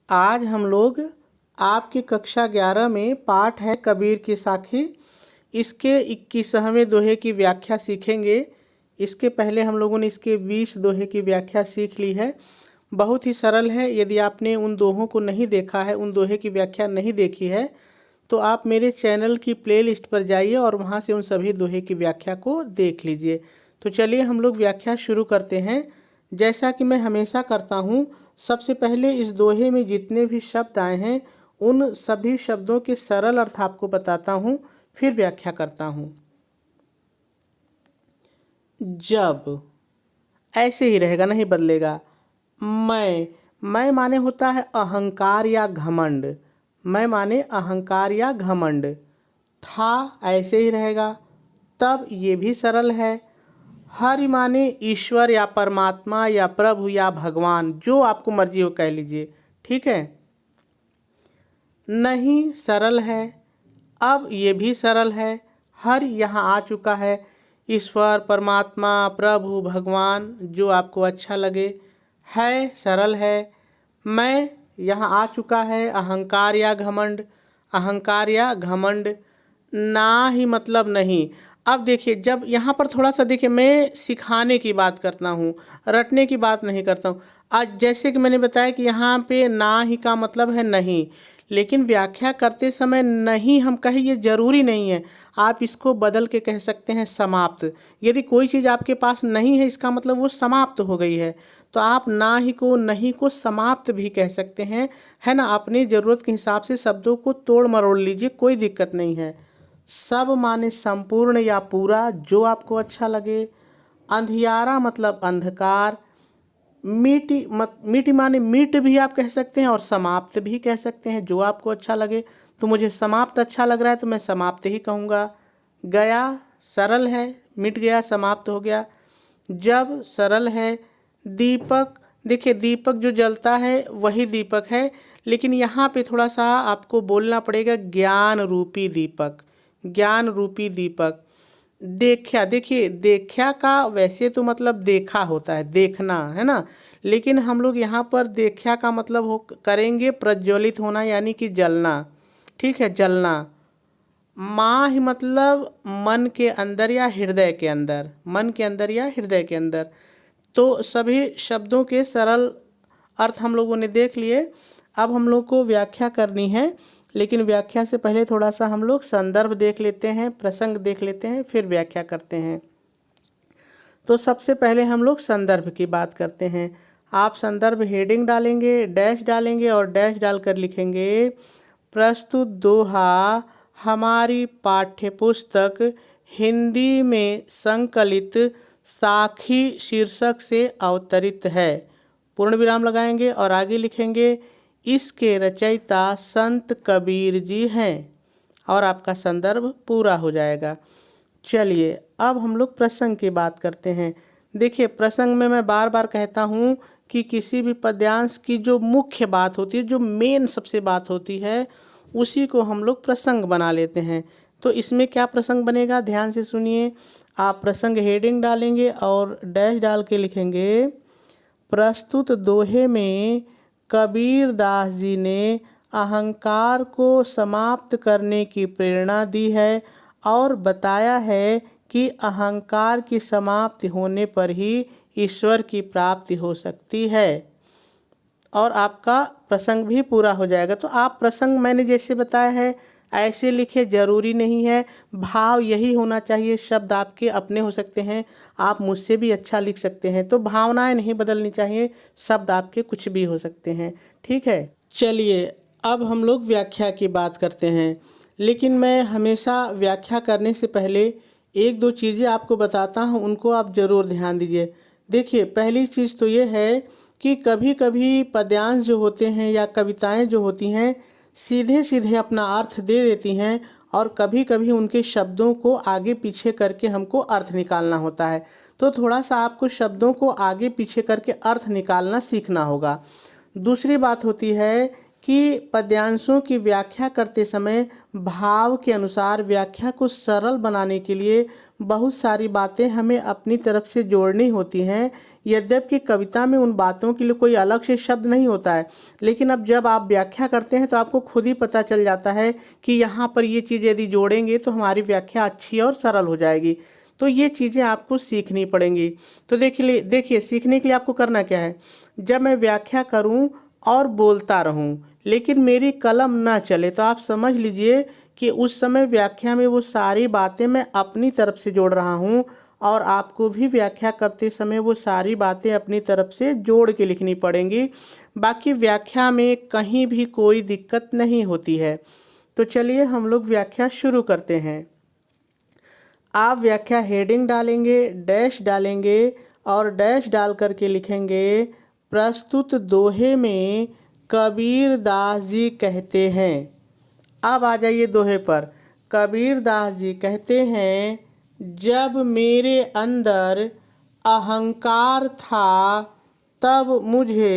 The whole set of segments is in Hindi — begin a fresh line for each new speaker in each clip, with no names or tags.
आज हम लोग आपकी कक्षा 11 में पाठ है कबीर की साखी, इसके 21वें दोहे की व्याख्या सीखेंगे। इसके पहले हम लोगों ने इसके 20 दोहे की व्याख्या सीख ली है। बहुत ही सरल है। यदि आपने उन दोहों को नहीं देखा है, उन दोहे की व्याख्या नहीं देखी है, तो आप मेरे चैनल की प्लेलिस्ट पर जाइए और वहाँ से उन सभी दोहे की व्याख्या को देख लीजिए। तो चलिए हम लोग व्याख्या शुरू करते हैं। जैसा कि मैं हमेशा करता हूँ, सबसे पहले इस दोहे में जितने भी शब्द आए हैं उन सभी शब्दों के सरल अर्थ आपको बताता हूँ, फिर व्याख्या करता हूँ। जब ऐसे ही रहेगा, नहीं बदलेगा। मैं माने होता है अहंकार या घमंड। मैं माने अहंकार या घमंड। था ऐसे ही रहेगा। तब ये भी सरल है। हरि माने ईश्वर या परमात्मा या प्रभु या भगवान, जो आपको मर्जी हो कह लीजिए, ठीक है। नहीं सरल है। अब ये भी सरल है। हरि यहाँ आ चुका है। ईश्वर, परमात्मा, प्रभु, भगवान, जो आपको अच्छा लगे। है सरल है। मैं यहाँ आ चुका है। अहंकार या घमंड, अहंकार या घमंड। ना ही मतलब नहीं। अब देखिए, जब यहाँ पर थोड़ा सा देखिए, मैं सिखाने की बात करता हूँ, रटने की बात नहीं करता हूँ। आज जैसे कि मैंने बताया कि यहाँ पे ना ही का मतलब है नहीं, लेकिन व्याख्या करते समय नहीं हम कहें ये जरूरी नहीं है। आप इसको बदल के कह सकते हैं समाप्त। यदि कोई चीज़ आपके पास नहीं है, इसका मतलब वो समाप्त हो गई है, तो आप ना ही को नहीं को समाप्त भी कह सकते हैं, है ना। अपनी ज़रूरत के हिसाब से शब्दों को तोड़ मरोड़ लीजिए, कोई दिक्कत नहीं है। सब माने संपूर्ण या पूरा, जो आपको अच्छा लगे। अंधियारा मतलब अंधकार। मीठी माने मीट भी आप कह सकते हैं और समाप्त भी कह सकते हैं, जो आपको अच्छा लगे। तो मुझे समाप्त अच्छा लग रहा है तो मैं समाप्त ही कहूँगा। गया सरल है, मिट गया, समाप्त हो गया। जब सरल है। दीपक, देखिए दीपक जो जलता है वही दीपक है, लेकिन यहाँ पे थोड़ा सा आपको बोलना पड़ेगा ज्ञान रूपी दीपक, ज्ञान रूपी दीपक। देखा, देखिए देखा का वैसे तो मतलब देखा होता है, देखना, है ना। लेकिन हम लोग यहाँ पर देखा का मतलब हो करेंगे प्रज्वलित होना, यानी कि जलना, ठीक है, जलना। माँ ही मतलब मन के अंदर या हृदय के अंदर, मन के अंदर या हृदय के अंदर। तो सभी शब्दों के सरल अर्थ हम लोगों ने देख लिए। अब हम लोग को व्याख्या करनी है, लेकिन व्याख्या से पहले थोड़ा सा हम लोग संदर्भ देख लेते हैं, प्रसंग देख लेते हैं, फिर व्याख्या करते हैं। तो सबसे पहले हम लोग संदर्भ की बात करते हैं। आप संदर्भ हेडिंग डालेंगे, डैश डालेंगे और डैश डालकर लिखेंगे, प्रस्तुत दोहा हमारी पाठ्यपुस्तक हिंदी में संकलित साखी शीर्षक से अवतरित है। पूर्ण विराम लगाएंगे और आगे लिखेंगे, इसके रचयिता संत कबीर जी हैं, और आपका संदर्भ पूरा हो जाएगा। चलिए अब हम लोग प्रसंग की बात करते हैं। देखिए, प्रसंग में मैं बार बार कहता हूँ कि किसी भी पद्यांश की जो मुख्य बात होती है, जो मेन सबसे बात होती है, उसी को हम लोग प्रसंग बना लेते हैं। तो इसमें क्या प्रसंग बनेगा, ध्यान से सुनिए। आप प्रसंग हेडिंग डालेंगे और डैश डाल के लिखेंगे, प्रस्तुत दोहे में कबीर दास जी ने अहंकार को समाप्त करने की प्रेरणा दी है और बताया है कि अहंकार की समाप्ति होने पर ही ईश्वर की प्राप्ति हो सकती है, और आपका प्रसंग भी पूरा हो जाएगा। तो आप प्रसंग मैंने जैसे बताया है ऐसे लिखे, जरूरी नहीं है। भाव यही होना चाहिए। शब्द आपके अपने हो सकते हैं, आप मुझसे भी अच्छा लिख सकते हैं, तो भावनाएं नहीं बदलनी चाहिए। शब्द आपके कुछ भी हो सकते हैं, ठीक है। चलिए अब हम लोग व्याख्या की बात करते हैं, लेकिन मैं हमेशा व्याख्या करने से पहले एक दो चीज़ें आपको बताता हूँ, उनको आप ज़रूर ध्यान दीजिए। देखिए, पहली चीज़ तो ये है कि कभी कभी पद्यांश जो होते हैं या कविताएं जो होती हैं, सीधे सीधे अपना अर्थ दे देती हैं, और कभी कभी उनके शब्दों को आगे पीछे करके हमको अर्थ निकालना होता है। तो थोड़ा सा आपको शब्दों को आगे पीछे करके अर्थ निकालना सीखना होगा। दूसरी बात होती है कि पद्यांशों की व्याख्या करते समय भाव के अनुसार व्याख्या को सरल बनाने के लिए बहुत सारी बातें हमें अपनी तरफ से जोड़नी होती हैं। यद्यपि कविता में उन बातों के लिए कोई अलग से शब्द नहीं होता है, लेकिन अब जब आप व्याख्या करते हैं तो आपको खुद ही पता चल जाता है कि यहाँ पर ये चीज़ यदि जोड़ेंगे तो हमारी व्याख्या अच्छी और सरल हो जाएगी। तो ये चीज़ें आपको सीखनी पड़ेंगी। तो देखिए सीखने के लिए आपको करना क्या है, जब मैं व्याख्या करूँ और बोलता रहूं लेकिन मेरी कलम ना चले, तो आप समझ लीजिए कि उस समय व्याख्या में वो सारी बातें मैं अपनी तरफ से जोड़ रहा हूं और आपको भी व्याख्या करते समय वो सारी बातें अपनी तरफ से जोड़ के लिखनी पड़ेंगी। बाकी व्याख्या में कहीं भी कोई दिक्कत नहीं होती है। तो चलिए हम लोग व्याख्या शुरू करते हैं। आप व्याख्या हेडिंग डालेंगे, डैश डालेंगे और डैश डाल करके लिखेंगे, प्रस्तुत दोहे में कबीर दास जी कहते हैं। अब आ जाइए दोहे पर। कबीर दास जी कहते हैं, जब मेरे अंदर अहंकार था तब मुझे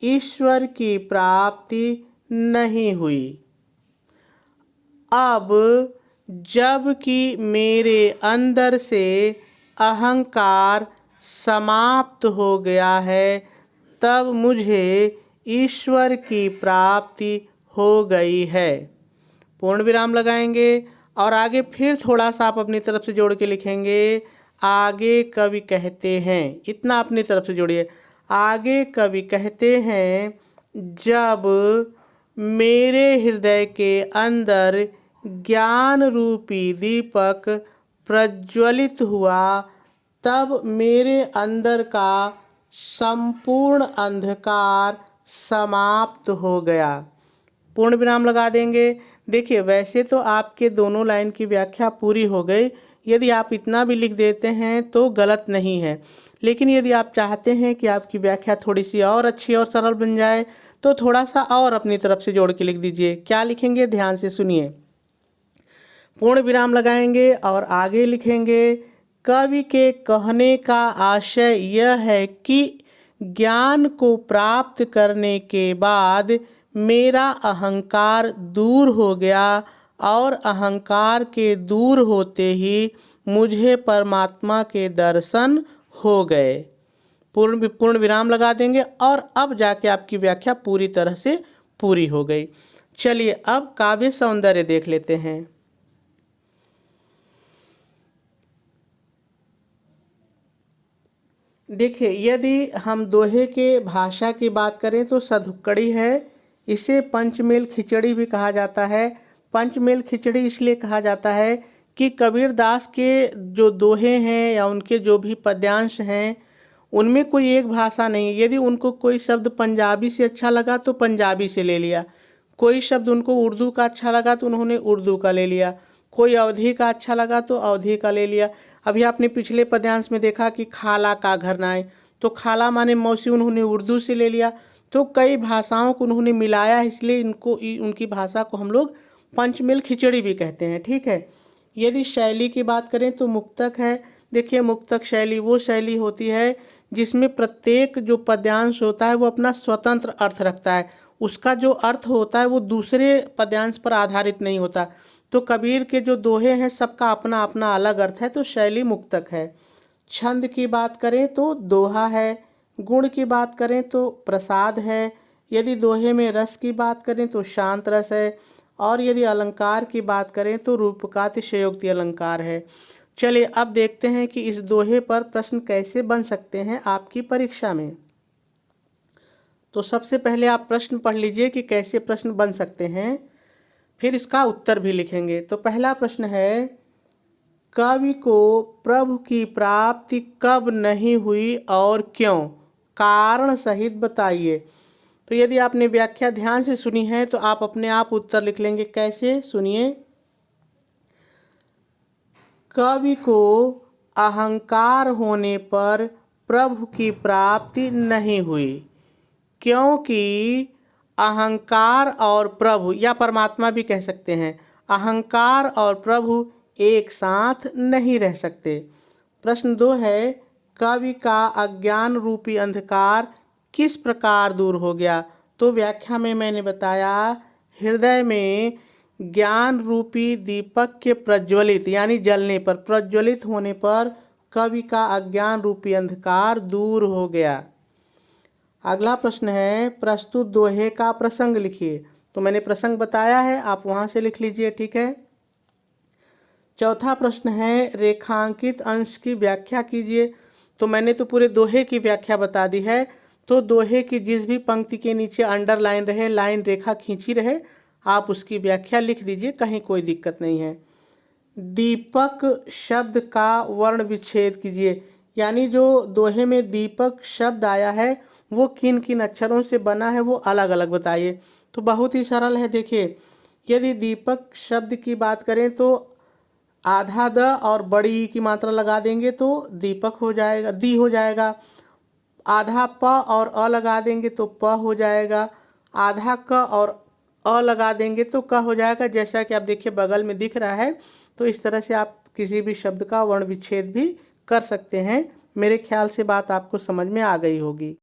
ईश्वर की प्राप्ति नहीं हुई। अब जबकि मेरे अंदर से अहंकार समाप्त हो गया है तब मुझे ईश्वर की प्राप्ति हो गई है। पूर्ण विराम लगाएंगे और आगे फिर थोड़ा सा आप अपनी तरफ से जोड़ के लिखेंगे। आगे कवि कहते हैं, इतना अपनी तरफ से जोड़िए। आगे कवि कहते हैं, जब मेरे हृदय के अंदर ज्ञान रूपी दीपक प्रज्वलित हुआ तब मेरे अंदर का संपूर्ण अंधकार समाप्त हो गया। पूर्ण विराम लगा देंगे। देखिए वैसे तो आपके दोनों लाइन की व्याख्या पूरी हो गई। यदि आप इतना भी लिख देते हैं तो गलत नहीं है, लेकिन यदि आप चाहते हैं कि आपकी व्याख्या थोड़ी सी और अच्छी और सरल बन जाए तो थोड़ा सा और अपनी तरफ से जोड़ के लिख दीजिए। क्या लिखेंगे, ध्यान से सुनिए। पूर्ण विराम लगाएंगे और आगे लिखेंगे, कवि के कहने का आशय यह है कि ज्ञान को प्राप्त करने के बाद मेरा अहंकार दूर हो गया और अहंकार के दूर होते ही मुझे परमात्मा के दर्शन हो गए। पूर्ण विराम लगा देंगे और अब जाके आपकी व्याख्या पूरी तरह से पूरी हो गई। चलिए अब काव्य सौंदर्य देख लेते हैं। देखिए यदि हम दोहे के भाषा की बात करें तो सधुक्कड़ी है। इसे पंचमेल खिचड़ी भी कहा जाता है। पंचमेल खिचड़ी इसलिए कहा जाता है कि कबीर दास के जो दोहे हैं या उनके जो भी पद्यांश हैं उनमें कोई एक भाषा नहीं। यदि उनको कोई शब्द पंजाबी से अच्छा लगा तो पंजाबी से ले लिया, कोई शब्द उनको उर्दू का अच्छा लगा तो उन्होंने उर्दू का ले लिया, कोई अवधी का अच्छा लगा तो अवधी का ले लिया। अभी आपने पिछले पद्यांश में देखा कि खाला का घर नाए, तो खाला माने मौसी उन्होंने उर्दू से ले लिया। तो कई भाषाओं को उन्होंने मिलाया, इसलिए इनको उनकी भाषा को हम लोग पंचमेल खिचड़ी भी कहते हैं। ठीक है। यदि शैली की बात करें तो मुक्तक है। देखिए मुक्तक शैली वो शैली होती है जिसमें प्रत्येक जो पद्यांश होता है वो अपना स्वतंत्र अर्थ रखता है। उसका जो अर्थ होता है वो दूसरे पद्यांश पर आधारित नहीं होता। तो कबीर के जो दोहे हैं सबका अपना अपना अलग अर्थ है, तो शैली मुक्तक है। छंद की बात करें तो दोहा है। गुण की बात करें तो प्रसाद है। यदि दोहे में रस की बात करें तो शांत रस है। और यदि अलंकार की बात करें तो रूपकातिशयोक्ति अलंकार है। चलिए अब देखते हैं कि इस दोहे पर प्रश्न कैसे बन सकते हैं आपकी परीक्षा में। तो सबसे पहले आप प्रश्न पढ़ लीजिए कि कैसे प्रश्न बन सकते हैं, फिर इसका उत्तर भी लिखेंगे। तो पहला प्रश्न है, कवि को प्रभु की प्राप्ति कब नहीं हुई और क्यों, कारण सहित बताइए। तो यदि आपने व्याख्या ध्यान से सुनी है तो आप अपने आप उत्तर लिख लेंगे। कैसे, सुनिए। कवि को अहंकार होने पर प्रभु की प्राप्ति नहीं हुई क्योंकि अहंकार और प्रभु, या परमात्मा भी कह सकते हैं, अहंकार और प्रभु एक साथ नहीं रह सकते। प्रश्न 2 है, कवि का अज्ञान रूपी अंधकार किस प्रकार दूर हो गया। तो व्याख्या में मैंने बताया, हृदय में ज्ञान रूपी दीपक के प्रज्वलित यानी जलने पर, प्रज्वलित होने पर कवि का अज्ञान रूपी अंधकार दूर हो गया। अगला प्रश्न है, प्रस्तुत दोहे का प्रसंग लिखिए। तो मैंने प्रसंग बताया है, आप वहां से लिख लीजिए, ठीक है। चौथा प्रश्न है, रेखांकित अंश की व्याख्या कीजिए। तो मैंने तो पूरे दोहे की व्याख्या बता दी है। तो दोहे की जिस भी पंक्ति के नीचे अंडरलाइन रहे, लाइन रेखा खींची रहे, आप उसकी व्याख्या लिख दीजिए, कहीं कोई दिक्कत नहीं है। दीपक शब्द का वर्ण विच्छेद कीजिए, यानी जो दोहे में दीपक शब्द आया है वो किन किन अक्षरों से बना है वो अलग अलग बताइए। तो बहुत ही सरल है, देखिए, यदि दीपक शब्द की बात करें तो आधा द और बड़ी ई की मात्रा लगा देंगे तो दीपक हो जाएगा, दी हो जाएगा। आधा प और अ लगा देंगे तो प हो जाएगा। आधा क और अ लगा देंगे तो क हो जाएगा। जैसा कि आप देखिए बगल में दिख रहा है। तो इस तरह से आप किसी भी शब्द का वर्ण विच्छेद भी कर सकते हैं। मेरे ख्याल से बात आपको समझ में आ गई होगी।